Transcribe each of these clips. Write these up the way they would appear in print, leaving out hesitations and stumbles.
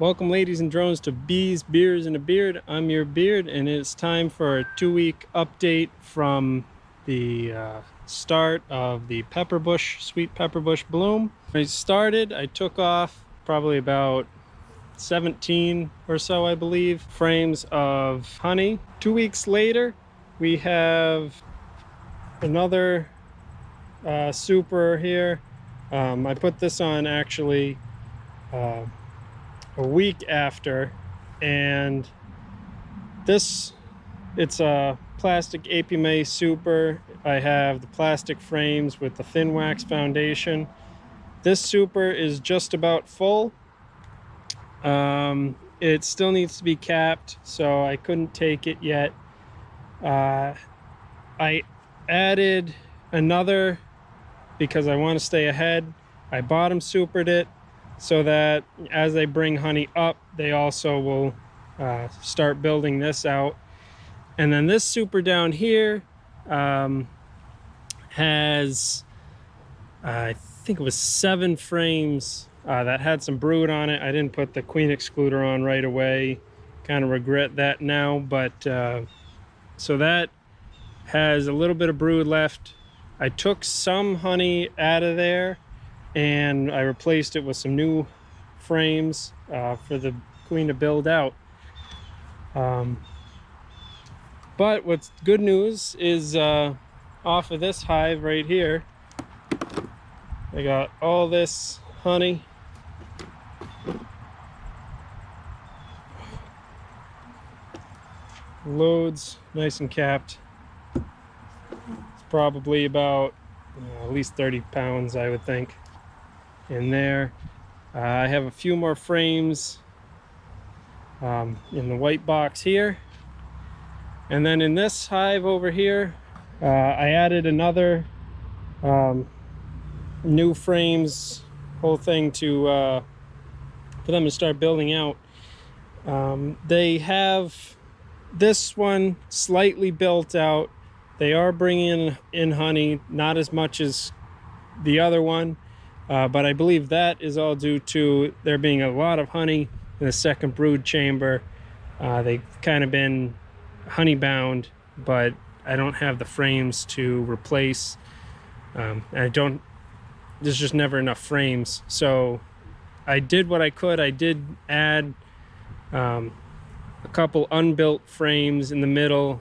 Welcome, ladies and drones, to Bees, Beers, and a Beard. I'm your beard, and it's time for a 2-week update from the start of the pepperbush, sweet pepperbush bloom. When I started, I took off probably about 17 or so, I believe, frames of honey. 2 weeks later, we have another super here. I put this on actually a week after, and it's a plastic APMA super. I have the plastic frames with the thin wax foundation. This super is just about full. It still needs to be capped, so I couldn't take it yet. I added another because I want to stay ahead. I bottom supered it so that as they bring honey up, they also will start building this out. And then this super down here has, I think it was 7 frames that had some brood on it. I didn't put the queen excluder on right away. Kind of regret that now, but so that has a little bit of brood left. I took some honey out of there and I replaced it with some new frames for the queen to build out. But what's good news is off of this hive right here, I got all this honey. Loads, nice and capped. It's probably about at least 30 pounds, I would think, in there. I have a few more frames in the white box here. And then in this hive over here, I added another new frames, whole thing to for them to start building out. They have this one slightly built out. They are bringing in honey, not as much as the other one, but I believe that is all due to there being a lot of honey in the second brood chamber. They've kind of been honey bound, but I don't have the frames to replace. There's just never enough frames, so I did what I could. I did add a couple unbuilt frames in the middle.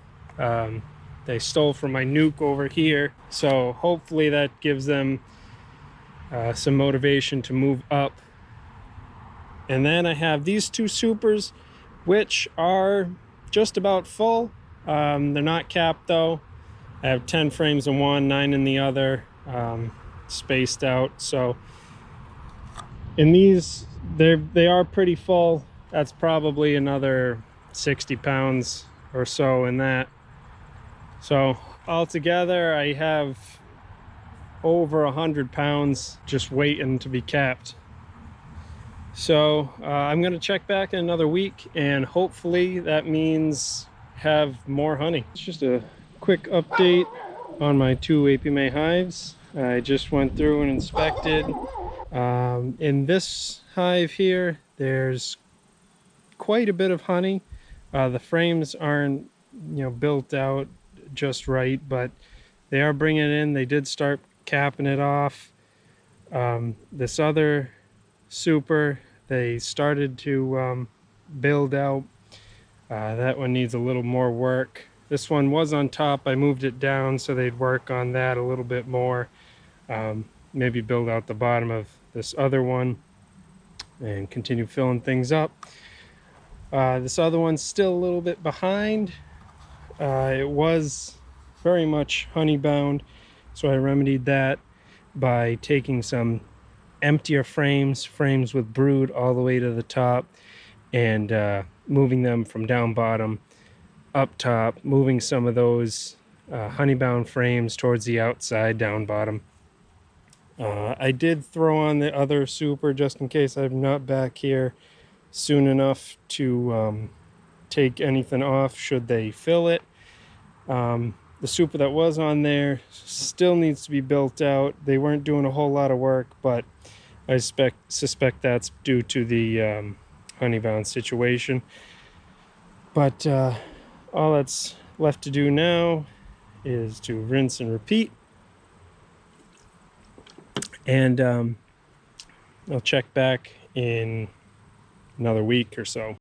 They stole from my nuke over here, so hopefully that gives them some motivation to move up. And then I have these 2 supers, which are just about full. They're not capped though. I have 10 frames in one, 9 in the other, spaced out. So in these, they are pretty full. That's probably another 60 pounds or so in that. So altogether, I have over 100 pounds just waiting to be capped. So I'm going to check back in another week, and hopefully that means have more honey. It's just a quick update on my 2 APMA hives. I just went through and inspected. In this hive here, there's quite a bit of honey. The frames aren't, built out just right, but they are bringing it in. They did start capping it off. This other super, they started to build out. That one needs a little more work. This one was on top. I moved it down so they'd work on that a little bit more. Maybe build out the bottom of this other one and continue filling things up. This other one's still a little bit behind. It was very much honey bound, so I remedied that by taking some emptier frames with brood all the way to the top, and moving them from down bottom up top, moving some of those honey bound frames towards the outside down bottom. I did throw on the other super just in case I'm not back here soon enough to take anything off should they fill it. The super that was on there still needs to be built out. They weren't doing a whole lot of work, but I suspect that's due to the honey-bound situation. But all that's left to do now is to rinse and repeat. And I'll check back in another week or so.